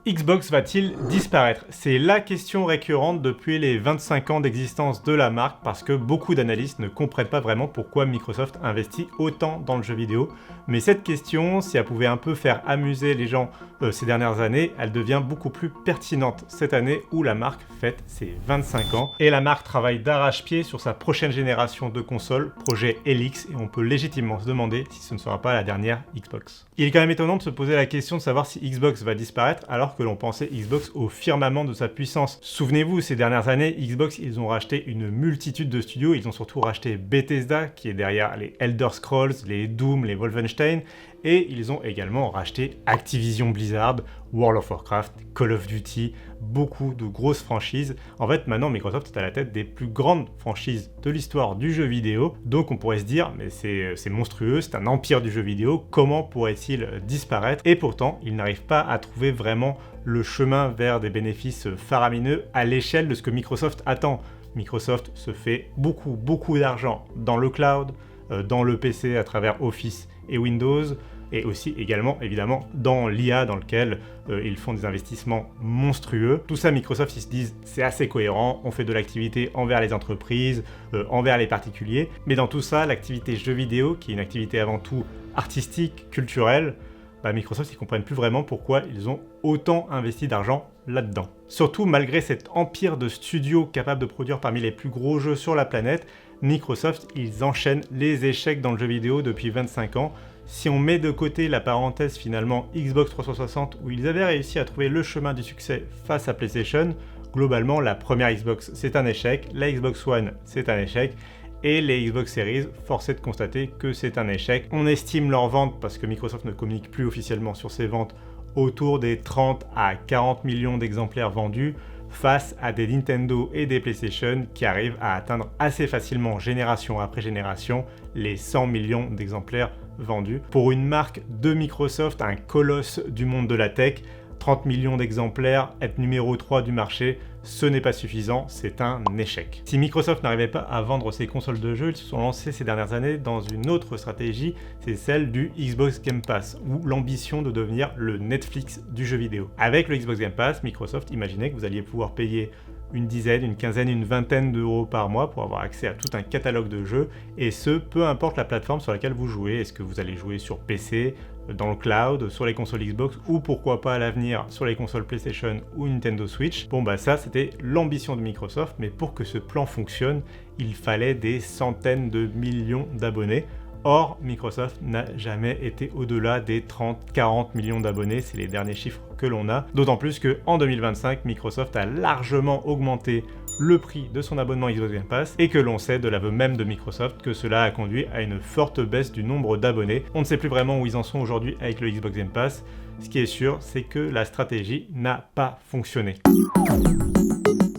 Xbox va-t-il disparaître? C'est la question récurrente depuis les 25 ans d'existence de la marque parce que beaucoup d'analystes ne comprennent pas vraiment pourquoi Microsoft investit autant dans le jeu vidéo. Mais cette question, si elle pouvait un peu faire amuser les gens ces dernières années, elle devient beaucoup plus pertinente cette année où la marque fête ses 25 ans. Et la marque travaille d'arrache-pied sur sa prochaine génération de consoles, projet Helix, et on peut légitimement se demander si ce ne sera pas la dernière Xbox. Il est quand même étonnant de se poser la question de savoir si Xbox va disparaître alors que l'on pensait Xbox au firmament de sa puissance. Souvenez-vous, ces dernières années, Xbox, ils ont racheté une multitude de studios, ils ont surtout racheté Bethesda, qui est derrière les Elder Scrolls, les Doom, les Wolfenstein, et ils ont également racheté Activision Blizzard, World of Warcraft, Call of Duty, beaucoup de grosses franchises. En fait, maintenant, Microsoft est à la tête des plus grandes franchises de l'histoire du jeu vidéo, donc on pourrait se dire, mais c'est monstrueux, c'est un empire du jeu vidéo, comment pourrait-il disparaître? Et pourtant, il n'arrive pas à trouver vraiment le chemin vers des bénéfices faramineux à l'échelle de ce que Microsoft attend. Microsoft se fait beaucoup d'argent dans le cloud, dans le PC à travers Office et Windows, et aussi également évidemment dans l'IA dans lequel ils font des investissements monstrueux. Tout ça, Microsoft, ils se disent c'est assez cohérent, on fait de l'activité envers les entreprises, envers les particuliers, mais dans tout ça, l'activité jeu vidéo, qui est une activité avant tout artistique, culturelle, Microsoft, ils comprennent plus vraiment pourquoi ils ont autant investi d'argent là-dedans. Surtout, malgré cet empire de studios capables de produire parmi les plus gros jeux sur la planète, Microsoft, ils enchaînent les échecs dans le jeu vidéo depuis 25 ans. Si on met de côté la parenthèse finalement Xbox 360 où ils avaient réussi à trouver le chemin du succès face à PlayStation, globalement la première Xbox c'est un échec, la Xbox One c'est un échec, et les Xbox Series, force est de constater que c'est un échec. On estime leurs ventes, parce que Microsoft ne communique plus officiellement sur ses ventes, autour des 30 à 40 millions d'exemplaires vendus, face à des Nintendo et des PlayStation qui arrivent à atteindre assez facilement, génération après génération, les 100 millions d'exemplaires vendus. Pour une marque de Microsoft, un colosse du monde de la tech, 30 millions d'exemplaires, être numéro 3 du marché, ce n'est pas suffisant, c'est un échec. Si Microsoft n'arrivait pas à vendre ses consoles de jeux, ils se sont lancés ces dernières années dans une autre stratégie, c'est celle du Xbox Game Pass, ou l'ambition de devenir le Netflix du jeu vidéo. Avec le Xbox Game Pass, Microsoft imaginait que vous alliez pouvoir payer une dizaine, une quinzaine, une vingtaine d'euros par mois pour avoir accès à tout un catalogue de jeux, et ce, peu importe la plateforme sur laquelle vous jouez. Est-ce que vous allez jouer sur PC, dans le cloud, sur les consoles Xbox, ou pourquoi pas à l'avenir sur les consoles PlayStation ou Nintendo Switch? Ça c'était l'ambition de Microsoft, mais pour que ce plan fonctionne, il fallait des centaines de millions d'abonnés. Or, Microsoft n'a jamais été au-delà des 30-40 millions d'abonnés, c'est les derniers chiffres que l'on a. D'autant plus qu'en 2025, Microsoft a largement augmenté le prix de son abonnement Xbox Game Pass et que l'on sait de l'aveu même de Microsoft que cela a conduit à une forte baisse du nombre d'abonnés. On ne sait plus vraiment où ils en sont aujourd'hui avec le Xbox Game Pass. Ce qui est sûr, c'est que la stratégie n'a pas fonctionné.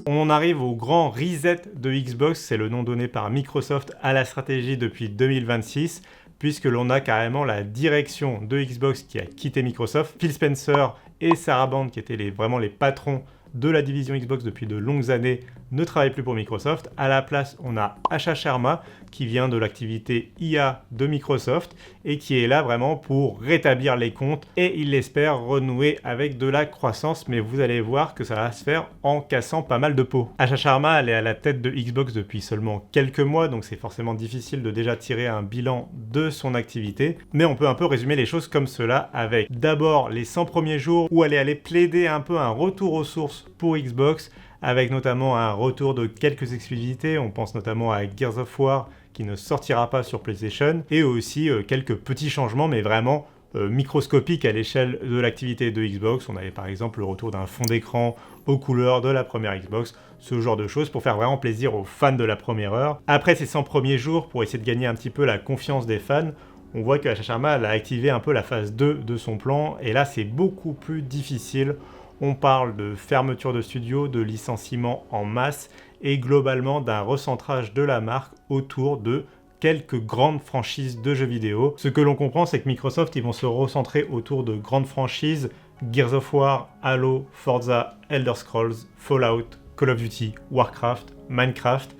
On arrive au grand reset de Xbox, c'est le nom donné par Microsoft à la stratégie depuis 2026, puisque l'on a carrément la direction de Xbox qui a quitté Microsoft. Phil Spencer et Sarah Band, qui étaient vraiment les patrons de la division Xbox depuis de longues années, ne travaillent plus pour Microsoft. À la place, on a Asha Sharma qui vient de l'activité IA de Microsoft et qui est là vraiment pour rétablir les comptes et il espère renouer avec de la croissance, mais vous allez voir que ça va se faire en cassant pas mal de pots. Asha Sharma, elle est à la tête de Xbox depuis seulement quelques mois, donc c'est forcément difficile de déjà tirer un bilan de son activité, mais on peut un peu résumer les choses comme cela avec d'abord les 100 premiers jours où elle est allée plaider un peu un retour aux sources pour Xbox, avec notamment un retour de quelques exclusivités, on pense notamment à Gears of War qui ne sortira pas sur PlayStation, et aussi quelques petits changements mais vraiment microscopiques à l'échelle de l'activité de Xbox. On avait par exemple le retour d'un fond d'écran aux couleurs de la première Xbox, ce genre de choses pour faire vraiment plaisir aux fans de la première heure. Après ces 100 premiers jours, pour essayer de gagner un petit peu la confiance des fans, on voit que Asha Sharma a activé un peu la phase 2 de son plan, et là c'est beaucoup plus difficile. On parle de fermeture de studio, de licenciement en masse et globalement d'un recentrage de la marque autour de quelques grandes franchises de jeux vidéo. Ce que l'on comprend, c'est que Microsoft, ils vont se recentrer autour de grandes franchises, Gears of War, Halo, Forza, Elder Scrolls, Fallout, Call of Duty, Warcraft, Minecraft.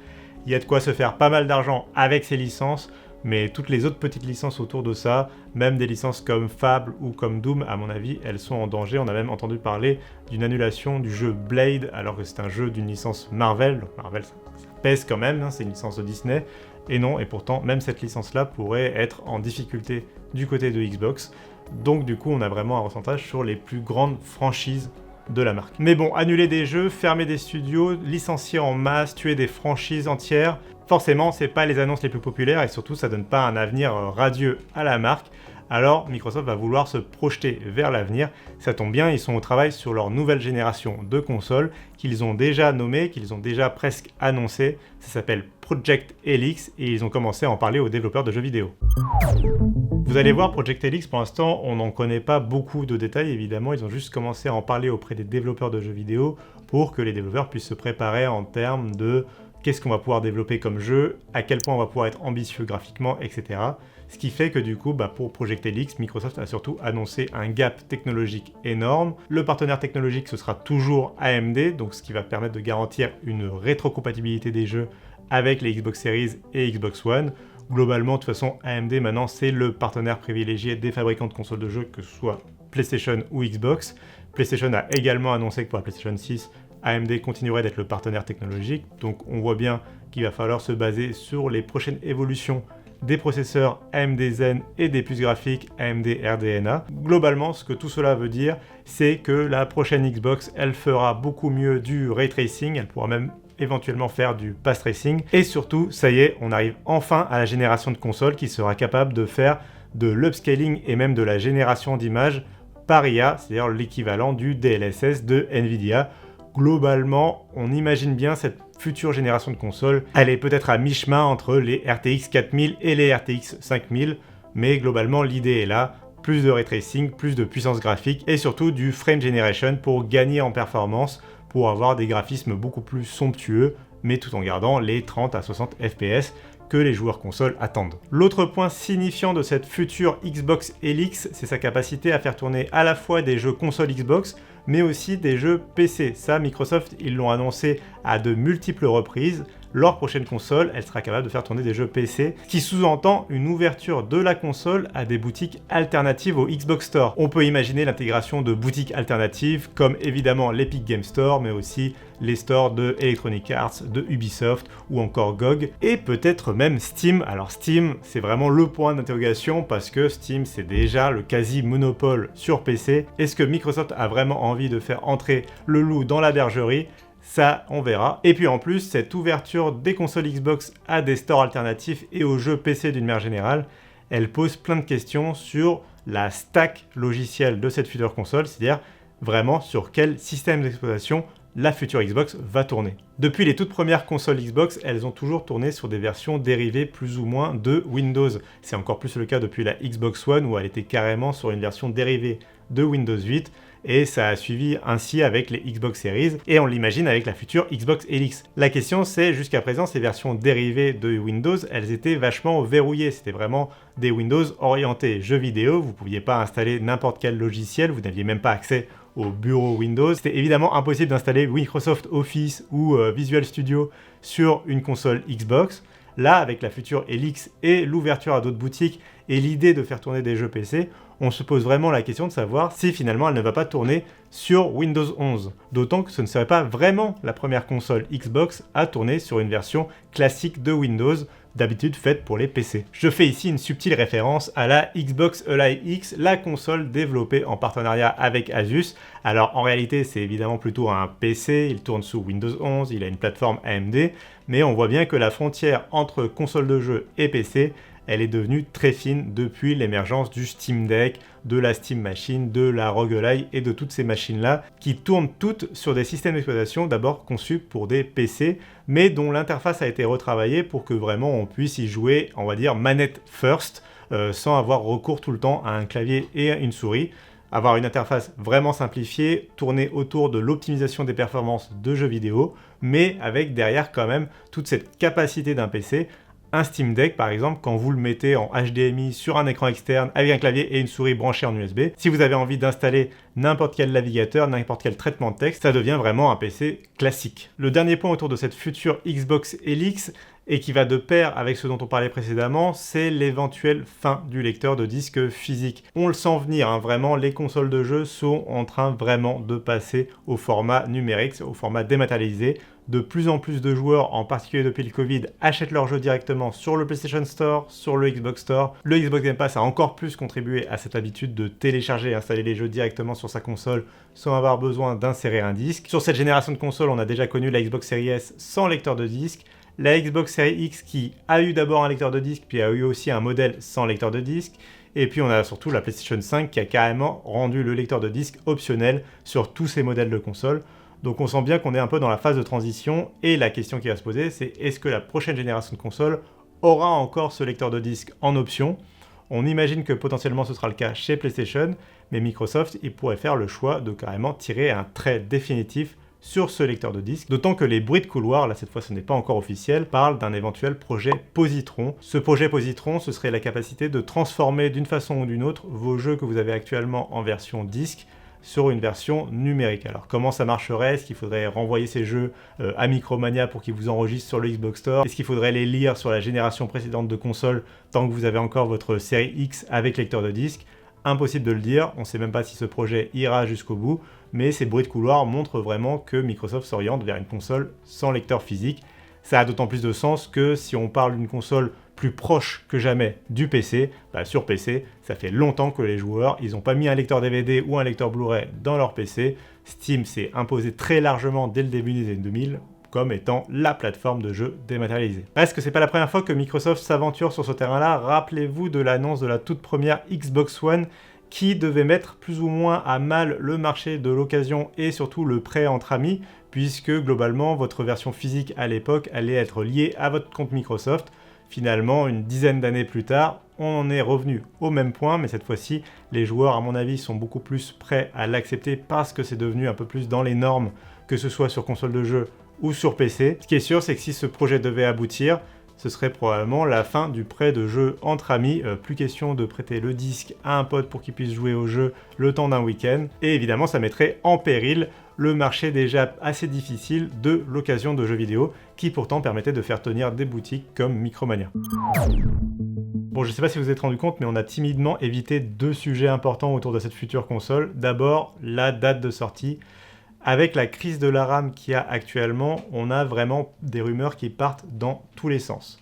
Il y a de quoi se faire pas mal d'argent avec ces licences. mais toutes les autres petites licences autour de ça, même des licences comme Fable ou comme Doom, à mon avis, elles sont en danger. On a même entendu parler d'une annulation du jeu Blade, alors que c'est un jeu d'une licence Marvel. Donc Marvel, ça pèse quand même, hein, c'est une licence de Disney. Et non, et pourtant, même cette licence-là pourrait être en difficulté du côté de Xbox. Donc du coup, on a vraiment un pourcentage sur les plus grandes franchises de la marque. Mais bon, annuler des jeux, fermer des studios, licencier en masse, tuer des franchises entières, forcément, c'est pas les annonces les plus populaires et surtout, ça donne pas un avenir radieux à la marque. Alors, Microsoft va vouloir se projeter vers l'avenir. Ça tombe bien, ils sont au travail sur leur nouvelle génération de consoles qu'ils ont déjà nommée, qu'ils ont déjà presque annoncée. Ça s'appelle Project Helix et ils ont commencé à en parler aux développeurs de jeux vidéo. Vous allez voir, Project Helix, pour l'instant, on n'en connaît pas beaucoup de détails, évidemment. Ils ont juste commencé à en parler auprès des développeurs de jeux vidéo pour que les développeurs puissent se préparer en termes de qu'est-ce qu'on va pouvoir développer comme jeu, à quel point on va pouvoir être ambitieux graphiquement, etc. Ce qui fait que du coup, pour Project Helix, Microsoft a surtout annoncé un gap technologique énorme. Le partenaire technologique, ce sera toujours AMD, donc ce qui va permettre de garantir une rétrocompatibilité des jeux avec les Xbox Series et Xbox One. Globalement, de toute façon, AMD maintenant, c'est le partenaire privilégié des fabricants de consoles de jeux, que ce soit PlayStation ou Xbox. PlayStation a également annoncé que pour la PlayStation 6, AMD continuerait d'être le partenaire technologique, donc on voit bien qu'il va falloir se baser sur les prochaines évolutions des processeurs AMD Zen et des puces graphiques AMD RDNA. Globalement, ce que tout cela veut dire, c'est que la prochaine Xbox, elle fera beaucoup mieux du ray tracing, elle pourra même éventuellement faire du path tracing, et surtout, ça y est, on arrive enfin à la génération de consoles qui sera capable de faire de l'upscaling et même de la génération d'images par IA, c'est-à-dire l'équivalent du DLSS de Nvidia. Globalement, on imagine bien cette future génération de consoles. Elle est peut-être à mi-chemin entre les RTX 4000 et les RTX 5000, mais globalement, l'idée est là. Plus de ray tracing, plus de puissance graphique et surtout du frame generation pour gagner en performance, pour avoir des graphismes beaucoup plus somptueux, mais tout en gardant les 30 à 60 FPS que les joueurs consoles attendent. L'autre point signifiant de cette future Xbox Helix, c'est sa capacité à faire tourner à la fois des jeux console Xbox, mais aussi des jeux PC. Ça, Microsoft, ils l'ont annoncé à de multiples reprises. Leur prochaine console, elle sera capable de faire tourner des jeux PC, ce qui sous-entend une ouverture de la console à des boutiques alternatives au Xbox Store. On peut imaginer l'intégration de boutiques alternatives, comme évidemment l'Epic Game Store, mais aussi les stores de Electronic Arts, de Ubisoft ou encore GOG, et peut-être même Steam. Alors Steam, c'est vraiment le point d'interrogation parce que Steam, c'est déjà le quasi-monopole sur PC. Est-ce que Microsoft a vraiment envie de faire entrer le loup dans la bergerie ? Ça, on verra. Et puis en plus, cette ouverture des consoles Xbox à des stores alternatifs et aux jeux PC d'une manière générale, elle pose plein de questions sur la stack logicielle de cette future console, c'est-à-dire vraiment sur quel système d'exploitation la future Xbox va tourner. Depuis les toutes premières consoles Xbox, elles ont toujours tourné sur des versions dérivées plus ou moins de Windows. C'est encore plus le cas depuis la Xbox One où elle était carrément sur une version dérivée de Windows 8 et ça a suivi ainsi avec les Xbox Series et on l'imagine avec la future Xbox Helix. La question c'est, jusqu'à présent, ces versions dérivées de Windows, elles étaient vachement verrouillées, c'était vraiment des Windows orientés jeux vidéo, vous ne pouviez pas installer n'importe quel logiciel, vous n'aviez même pas accès au bureau Windows. C'était évidemment impossible d'installer Microsoft Office ou Visual Studio sur une console Xbox. Là, avec la future Helix et l'ouverture à d'autres boutiques et l'idée de faire tourner des jeux PC, on se pose vraiment la question de savoir si finalement elle ne va pas tourner sur Windows 11. D'autant que ce ne serait pas vraiment la première console Xbox à tourner sur une version classique de Windows, d'habitude faite pour les PC. Je fais ici une subtile référence à la Xbox Live X, la console développée en partenariat avec Asus. Alors en réalité, c'est évidemment plutôt un PC, il tourne sous Windows 11, il a une plateforme AMD, mais on voit bien que la frontière entre console de jeu et PC, elle est devenue très fine depuis l'émergence du Steam Deck, de la Steam Machine, de la ROG Ally et de toutes ces machines-là qui tournent toutes sur des systèmes d'exploitation d'abord conçus pour des PC, mais dont l'interface a été retravaillée pour que vraiment on puisse y jouer, on va dire, manette first, sans avoir recours tout le temps à un clavier et à une souris. Avoir une interface vraiment simplifiée, tournée autour de l'optimisation des performances de jeux vidéo, mais avec derrière quand même toute cette capacité d'un PC. Un Steam Deck, par exemple, quand vous le mettez en HDMI sur un écran externe avec un clavier et une souris branchée en USB, si vous avez envie d'installer n'importe quel navigateur, n'importe quel traitement de texte, ça devient vraiment un PC classique. Le dernier point autour de cette future Xbox Helix, et qui va de pair avec ce dont on parlait précédemment, c'est l'éventuelle fin du lecteur de disque physique. On le sent venir, hein, vraiment, les consoles de jeux sont en train vraiment de passer au format numérique, au format dématérialisé. De plus en plus de joueurs, en particulier depuis le Covid, achètent leurs jeux directement sur le PlayStation Store, sur le Xbox Store. Le Xbox Game Pass a encore plus contribué à cette habitude de télécharger et installer les jeux directement sur sa console sans avoir besoin d'insérer un disque. Sur cette génération de consoles, on a déjà connu la Xbox Series S sans lecteur de disque, la Xbox Series X qui a eu d'abord un lecteur de disque, puis a eu aussi un modèle sans lecteur de disque, et puis on a surtout la PlayStation 5 qui a carrément rendu le lecteur de disque optionnel sur tous ces modèles de consoles. Donc on sent bien qu'on est un peu dans la phase de transition, et la question qui va se poser, c'est est-ce que la prochaine génération de consoles aura encore ce lecteur de disque en option? On imagine que potentiellement ce sera le cas chez PlayStation, mais Microsoft il pourrait faire le choix de carrément tirer un trait définitif sur ce lecteur de disque, d'autant que les bruits de couloir, là cette fois ce n'est pas encore officiel, parlent d'un éventuel projet Positron. Ce projet Positron, ce serait la capacité de transformer d'une façon ou d'une autre vos jeux que vous avez actuellement en version disque sur une version numérique. Alors comment ça marcherait? Est-ce qu'il faudrait renvoyer ces jeux à Micromania pour qu'ils vous enregistrent sur le Xbox Store? Est-ce qu'il faudrait les lire sur la génération précédente de consoles tant que vous avez encore votre série X avec lecteur de disque? Impossible de le dire, on ne sait même pas si ce projet ira jusqu'au bout, mais ces bruits de couloir montrent vraiment que Microsoft s'oriente vers une console sans lecteur physique. Ça a d'autant plus de sens que si on parle d'une console plus proche que jamais du PC, sur PC, ça fait longtemps que les joueurs, ils n'ont pas mis un lecteur DVD ou un lecteur Blu-ray dans leur PC. Steam s'est imposé très largement dès le début des années 2000 comme étant la plateforme de jeux dématérialisée. Parce que c'est pas la première fois que Microsoft s'aventure sur ce terrain-là. Rappelez-vous de l'annonce de la toute première Xbox One qui devait mettre plus ou moins à mal le marché de l'occasion et surtout le prêt entre amis, puisque globalement votre version physique à l'époque allait être liée à votre compte Microsoft. Finalement, une dizaine d'années plus tard, on en est revenu au même point, mais cette fois-ci, les joueurs, à mon avis, sont beaucoup plus prêts à l'accepter parce que c'est devenu un peu plus dans les normes, que ce soit sur console de jeu ou sur PC. Ce qui est sûr, c'est que si ce projet devait aboutir, ce serait probablement la fin du prêt de jeu entre amis. Plus question de prêter le disque à un pote pour qu'il puisse jouer au jeu le temps d'un week-end. Et évidemment, ça mettrait en péril le marché déjà assez difficile de l'occasion de jeux vidéo, qui pourtant permettait de faire tenir des boutiques comme Micromania. Bon, je sais pas si vous vous êtes rendu compte, mais on a timidement évité deux sujets importants autour de cette future console. D'abord, la date de sortie. Avec la crise de la RAM qu'il y a actuellement, on a vraiment des rumeurs qui partent dans tous les sens.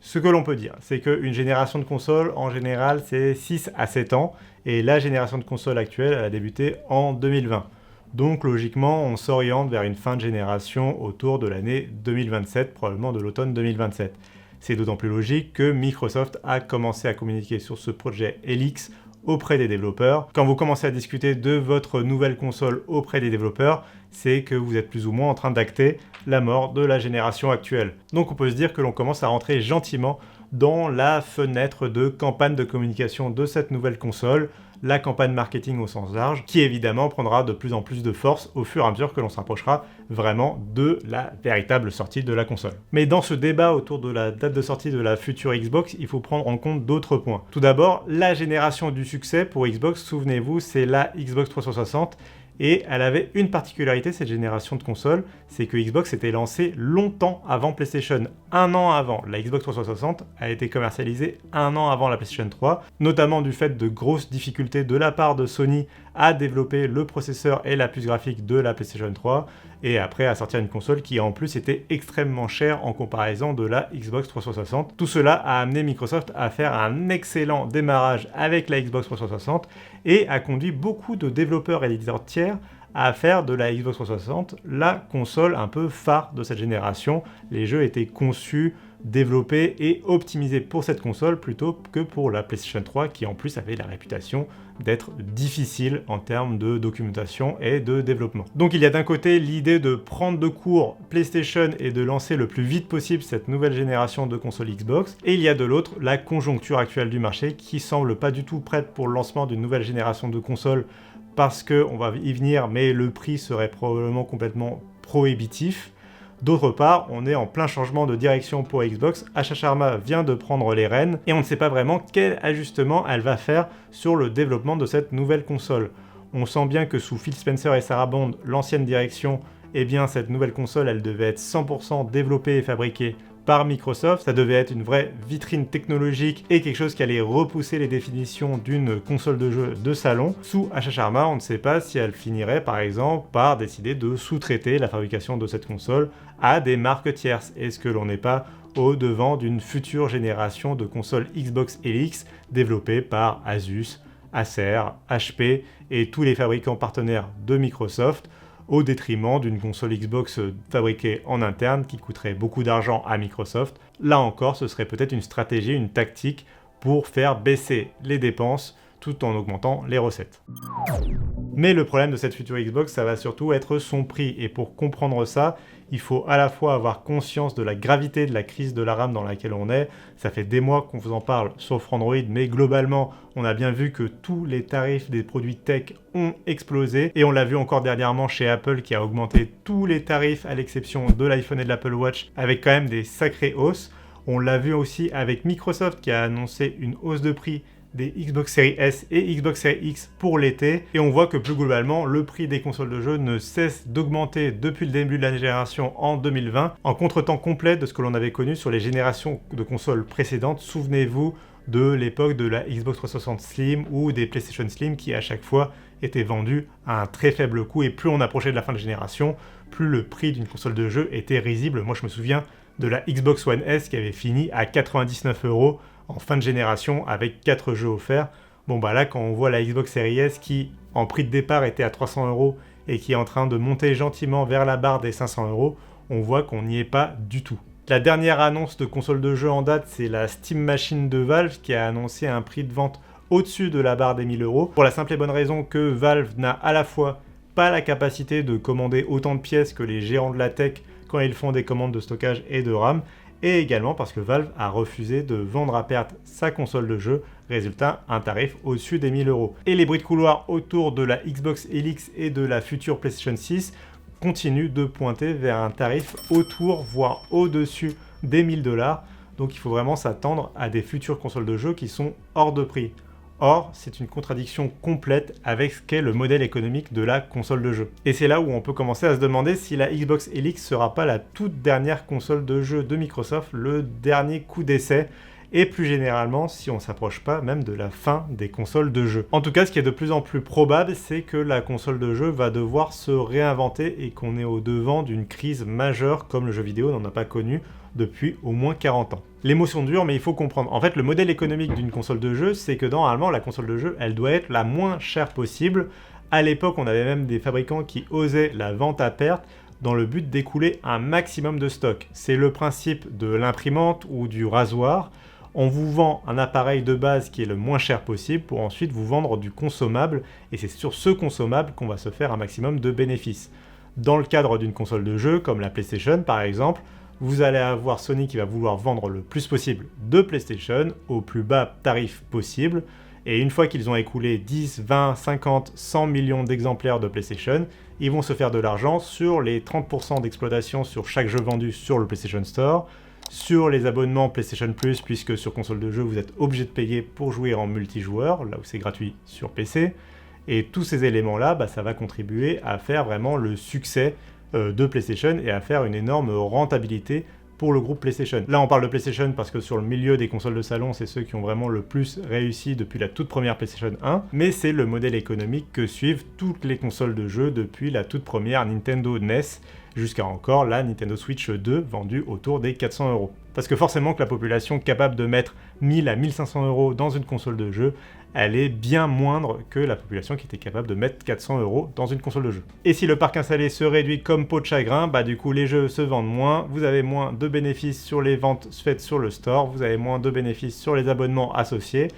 Ce que l'on peut dire, c'est qu'une génération de consoles, en général, c'est 6 à 7 ans, et la génération de consoles actuelle, elle a débuté en 2020. Donc logiquement, on s'oriente vers une fin de génération autour de l'année 2027, probablement de l'automne 2027. C'est d'autant plus logique que Microsoft a commencé à communiquer sur ce projet Helix auprès des développeurs. Quand vous commencez à discuter de votre nouvelle console auprès des développeurs, c'est que vous êtes plus ou moins en train d'acter la mort de la génération actuelle. Donc on peut se dire que l'on commence à rentrer gentiment dans la fenêtre de campagne de communication de cette nouvelle console, la campagne marketing au sens large, qui évidemment prendra de plus en plus de force au fur et à mesure que l'on s'approchera vraiment de la véritable sortie de la console. Mais dans ce débat autour de la date de sortie de la future Xbox, il faut prendre en compte d'autres points. Tout d'abord, la génération du succès pour Xbox, souvenez-vous, c'est la Xbox 360, et elle avait une particularité, cette génération de consoles, c'est que Xbox était lancée longtemps avant PlayStation, 1 an avant. La Xbox 360 a été commercialisée 1 an avant la PlayStation 3, notamment du fait de grosses difficultés de la part de Sony à développer le processeur et la puce graphique de la PlayStation 3, et après à sortir une console qui en plus était extrêmement chère en comparaison de la Xbox 360. Tout cela a amené Microsoft à faire un excellent démarrage avec la Xbox 360 et a conduit beaucoup de développeurs et d'éditeurs tiers à faire de la Xbox 360 la console un peu phare de cette génération. Les jeux étaient conçus, développés et optimisés pour cette console plutôt que pour la PlayStation 3 qui en plus avait la réputation d'être difficile en termes de documentation et de développement. Donc il y a d'un côté l'idée de prendre de court PlayStation et de lancer le plus vite possible cette nouvelle génération de consoles Xbox, et il y a de l'autre la conjoncture actuelle du marché qui semble pas du tout prête pour le lancement d'une nouvelle génération de consoles parce qu'on va y venir, mais le prix serait probablement complètement prohibitif. D'autre part, on est en plein changement de direction pour Xbox. Asha Sharma vient de prendre les rênes et on ne sait pas vraiment quel ajustement elle va faire sur le développement de cette nouvelle console. On sent bien que sous Phil Spencer et Sarah Bond, l'ancienne direction, eh bien cette nouvelle console, elle devait être 100% développée et fabriquée par Microsoft. Ça devait être une vraie vitrine technologique et quelque chose qui allait repousser les définitions d'une console de jeu de salon. Sous Asha Sharma, on ne sait pas si elle finirait par exemple par décider de sous-traiter la fabrication de cette console à des marques tierces. Est-ce que l'on n'est pas au devant d'une future génération de consoles Xbox Elix développées par Asus, Acer, HP et tous les fabricants partenaires de Microsoft, au détriment d'une console Xbox fabriquée en interne qui coûterait beaucoup d'argent à Microsoft. Là encore, ce serait peut-être une stratégie, une tactique pour faire baisser les dépenses tout en augmentant les recettes. Mais le problème de cette future Xbox, ça va surtout être son prix. Et pour comprendre ça, il faut à la fois avoir conscience de la gravité de la crise de la RAM dans laquelle on est. Ça fait des mois qu'on vous en parle sur Android, mais globalement, on a bien vu que tous les tarifs des produits tech ont explosé. Et on l'a vu encore dernièrement chez Apple qui a augmenté tous les tarifs à l'exception de l'iPhone et de l'Apple Watch avec quand même des sacrées hausses. On l'a vu aussi avec Microsoft qui a annoncé une hausse de prix des Xbox Series S et Xbox Series X pour l'été, et on voit que plus globalement, le prix des consoles de jeux ne cesse d'augmenter depuis le début de la génération en 2020, en contretemps complet de ce que l'on avait connu sur les générations de consoles précédentes. Souvenez-vous de l'époque de la Xbox 360 Slim ou des PlayStation Slim qui à chaque fois étaient vendus à un très faible coût, et plus on approchait de la fin de génération, plus le prix d'une console de jeu était risible. Moi je me souviens de la Xbox One S qui avait fini à 99 € en fin de génération avec 4 jeux offerts. Bon bah là quand on voit la Xbox Series S qui en prix de départ était à 300 € et qui est en train de monter gentiment vers la barre des 500 €, on voit qu'on n'y est pas du tout. La dernière annonce de console de jeu en date, c'est la Steam Machine de Valve qui a annoncé un prix de vente au-dessus de la barre des 1000 €, pour la simple et bonne raison que Valve n'a à la fois pas la capacité de commander autant de pièces que les géants de la tech quand ils font des commandes de stockage et de RAM, et également parce que Valve a refusé de vendre à perte sa console de jeu, résultat un tarif au-dessus des 1000 €. Et les bruits de couloir autour de la Xbox Elix et de la future PlayStation 6 continuent de pointer vers un tarif autour, voire au-dessus des 1000 $, donc il faut vraiment s'attendre à des futures consoles de jeu qui sont hors de prix. Or, c'est une contradiction complète avec ce qu'est le modèle économique de la console de jeu. Et c'est là où on peut commencer à se demander si la Xbox Elix sera pas la toute dernière console de jeu de Microsoft, le dernier coup d'essai, et plus généralement si on s'approche pas même de la fin des consoles de jeu. En tout cas, ce qui est de plus en plus probable, c'est que la console de jeu va devoir se réinventer et qu'on est au devant d'une crise majeure comme le jeu vidéo n'en a pas connu depuis au moins 40 ans. Les mots sont durs, mais il faut comprendre. En fait, le modèle économique d'une console de jeu, c'est que normalement, la console de jeu, elle doit être la moins chère possible. À l'époque, on avait même des fabricants qui osaient la vente à perte dans le but d'écouler un maximum de stock. C'est le principe de l'imprimante ou du rasoir. On vous vend un appareil de base qui est le moins cher possible pour ensuite vous vendre du consommable, et c'est sur ce consommable qu'on va se faire un maximum de bénéfices. Dans le cadre d'une console de jeu, comme la PlayStation par exemple, vous allez avoir Sony qui va vouloir vendre le plus possible de PlayStation au plus bas tarif possible, et une fois qu'ils ont écoulé 10, 20, 50, 100 millions d'exemplaires de PlayStation, ils vont se faire de l'argent sur les 30% d'exploitation sur chaque jeu vendu sur le PlayStation Store, sur les abonnements PlayStation Plus, puisque sur console de jeu vous êtes obligé de payer pour jouer en multijoueur, là où c'est gratuit sur PC, et tous ces éléments-là, ça va contribuer à faire vraiment le succès de PlayStation et à faire une énorme rentabilité pour le groupe PlayStation. Là on parle de PlayStation parce que sur le milieu des consoles de salon, c'est ceux qui ont vraiment le plus réussi depuis la toute première PlayStation 1, mais c'est le modèle économique que suivent toutes les consoles de jeux depuis la toute première Nintendo NES jusqu'à encore la Nintendo Switch 2 vendue autour des 400 €. Parce que forcément que la population capable de mettre 1000 à 1500 € dans une console de jeu, elle est bien moindre que la population qui était capable de mettre 400 € dans une console de jeu. Et si le parc installé se réduit comme peau de chagrin, du coup les jeux se vendent moins, vous avez moins de bénéfices sur les ventes faites sur le store, vous avez moins de bénéfices sur les abonnements associés,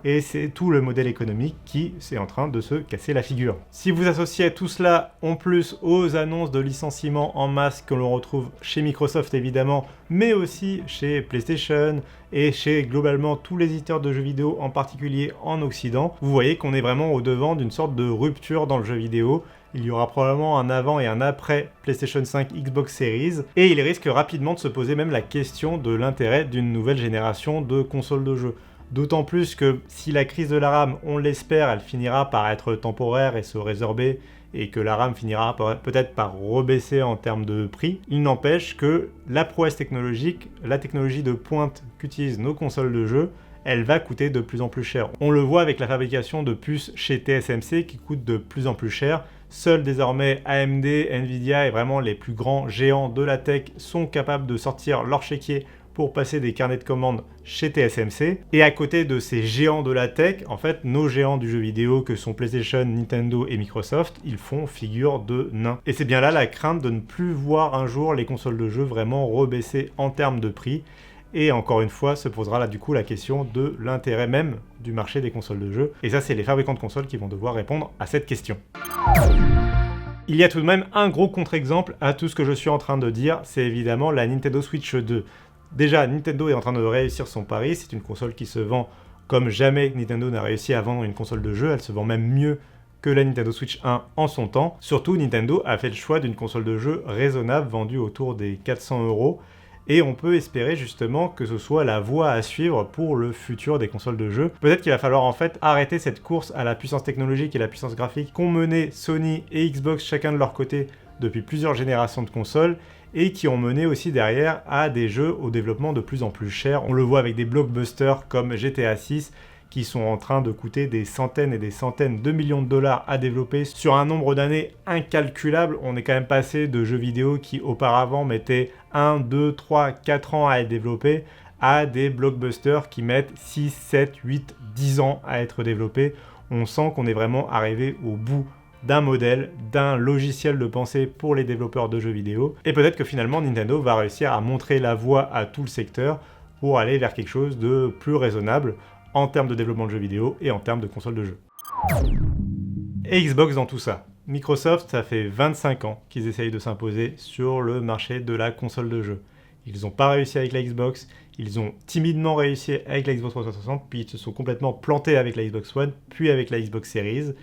et c'est tout le modèle économique qui est en train de se casser la figure. Si vous associez tout cela en plus aux annonces de licenciements en masse que l'on retrouve chez Microsoft évidemment, mais aussi chez PlayStation et chez globalement tous les éditeurs de jeux vidéo, en particulier en Occident, vous voyez qu'on est vraiment au devant d'une sorte de rupture dans le jeu vidéo. Il y aura probablement un avant et un après PlayStation 5, Xbox Series, et il risque rapidement de se poser même la question de l'intérêt d'une nouvelle génération de consoles de jeux. D'autant plus que si la crise de la RAM, on l'espère, elle finira par être temporaire et se résorber, et que la RAM finira peut-être par rebaisser en termes de prix, il n'empêche que la prouesse technologique, la technologie de pointe qu'utilisent nos consoles de jeu, elle va coûter de plus en plus cher. On le voit avec la fabrication de puces chez TSMC qui coûtent de plus en plus cher. Seuls désormais AMD, Nvidia et vraiment les plus grands géants de la tech sont capables de sortir leur chéquier pour passer des carnets de commandes chez TSMC. Et à côté de ces géants de la tech, en fait, nos géants du jeu vidéo que sont PlayStation, Nintendo et Microsoft, ils font figure de nains. Et c'est bien là la crainte de ne plus voir un jour les consoles de jeu vraiment rebaisser en termes de prix. Et encore une fois, se posera là du coup la question de l'intérêt même du marché des consoles de jeu. Et ça, c'est les fabricants de consoles qui vont devoir répondre à cette question. Il y a tout de même un gros contre-exemple à tout ce que je suis en train de dire, c'est évidemment la Nintendo Switch 2. Déjà, Nintendo est en train de réussir son pari, c'est une console qui se vend comme jamais Nintendo n'a réussi à vendre une console de jeu, elle se vend même mieux que la Nintendo Switch 1 en son temps. Surtout, Nintendo a fait le choix d'une console de jeu raisonnable vendue autour des 400 €. Et on peut espérer justement que ce soit la voie à suivre pour le futur des consoles de jeu. Peut-être qu'il va falloir en fait arrêter cette course à la puissance technologique et la puissance graphique qu'ont mené Sony et Xbox chacun de leur côté depuis plusieurs générations de consoles et qui ont mené aussi derrière à des jeux au développement de plus en plus cher. On le voit avec des blockbusters comme GTA 6 qui sont en train de coûter des centaines et des centaines de millions de dollars à développer sur un nombre d'années incalculable. On est quand même passé de jeux vidéo qui auparavant mettaient 1, 2, 3, 4 ans à être développés à des blockbusters qui mettent 6, 7, 8, 10 ans à être développés. On sent qu'on est vraiment arrivé au bout d'un modèle, d'un logiciel de pensée pour les développeurs de jeux vidéo. Et peut-être que finalement Nintendo va réussir à montrer la voie à tout le secteur pour aller vers quelque chose de plus raisonnable en termes de développement de jeux vidéo et en termes de consoles de jeux. Et Xbox dans tout ça. Microsoft, ça fait 25 ans qu'ils essayent de s'imposer sur le marché de la console de jeu. Ils n'ont pas réussi avec la Xbox, ils ont timidement réussi avec la Xbox 360, puis ils se sont complètement plantés avec la Xbox One, puis avec la Xbox Series.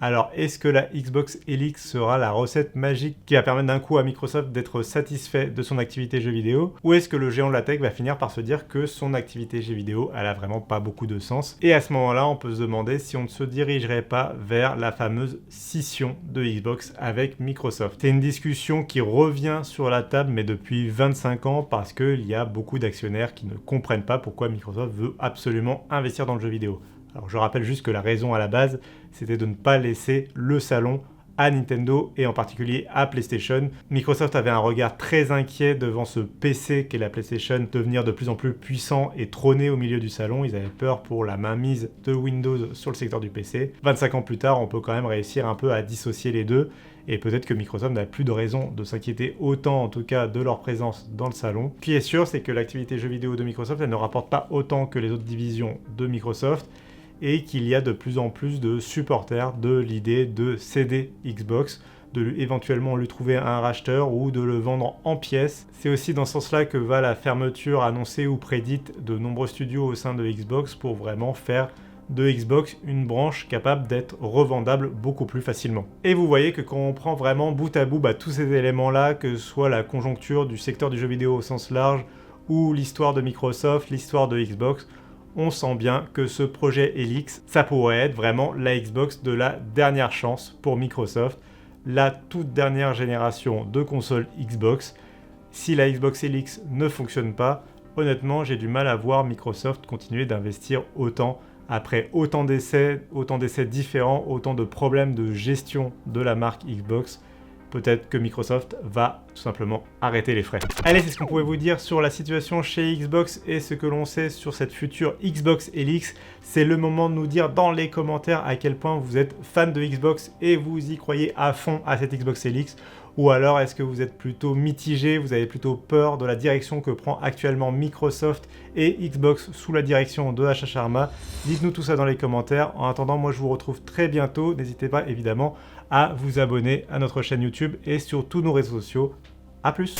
Alors, est-ce que la Xbox Elix sera la recette magique qui va permettre d'un coup à Microsoft d'être satisfait de son activité jeux vidéo? Ou est-ce que le géant de la tech va finir par se dire que son activité jeux vidéo, elle a vraiment pas beaucoup de sens? Et à ce moment-là, on peut se demander si on ne se dirigerait pas vers la fameuse scission de Xbox avec Microsoft. C'est une discussion qui revient sur la table, mais depuis 25 ans, parce qu'il y a beaucoup d'actionnaires qui ne comprennent pas pourquoi Microsoft veut absolument investir dans le jeu vidéo. Alors je rappelle juste que la raison à la base, c'était de ne pas laisser le salon à Nintendo et en particulier à PlayStation. Microsoft avait un regard très inquiet devant ce PC qu'est la PlayStation devenir de plus en plus puissant et trôner au milieu du salon. Ils avaient peur pour la mainmise de Windows sur le secteur du PC. 25 ans plus tard, on peut quand même réussir un peu à dissocier les deux. Et peut-être que Microsoft n'a plus de raison de s'inquiéter autant, en tout cas, de leur présence dans le salon. Ce qui est sûr, c'est que l'activité jeux vidéo de Microsoft, elle ne rapporte pas autant que les autres divisions de Microsoft. Et qu'il y a de plus en plus de supporters de l'idée de céder Xbox, de éventuellement lui trouver un racheteur ou de le vendre en pièces. C'est aussi dans ce sens-là que va la fermeture annoncée ou prédite de nombreux studios au sein de Xbox pour vraiment faire de Xbox une branche capable d'être revendable beaucoup plus facilement. Et vous voyez que quand on prend vraiment bout à bout tous ces éléments-là, que ce soit la conjoncture du secteur du jeu vidéo au sens large ou l'histoire de Microsoft, l'histoire de Xbox, on sent bien que ce projet Elix, ça pourrait être vraiment la Xbox de la dernière chance pour Microsoft, la toute dernière génération de consoles Xbox. Si la Xbox Elix ne fonctionne pas, honnêtement, j'ai du mal à voir Microsoft continuer d'investir autant après autant d'essais différents, autant de problèmes de gestion de la marque Xbox. Peut-être que Microsoft va tout simplement arrêter les frais. Allez, c'est ce qu'on pouvait vous dire sur la situation chez Xbox et ce que l'on sait sur cette future Xbox Elix. C'est le moment de nous dire dans les commentaires à quel point vous êtes fan de Xbox et vous y croyez à fond à cette Xbox Elix. Ou alors est-ce que vous êtes plutôt mitigé, vous avez plutôt peur de la direction que prend actuellement Microsoft et Xbox sous la direction de Asha Sharma? Dites-nous tout ça dans les commentaires. En attendant, moi je vous retrouve très bientôt. N'hésitez pas évidemment à vous abonner à notre chaîne YouTube et sur tous nos réseaux sociaux. A plus!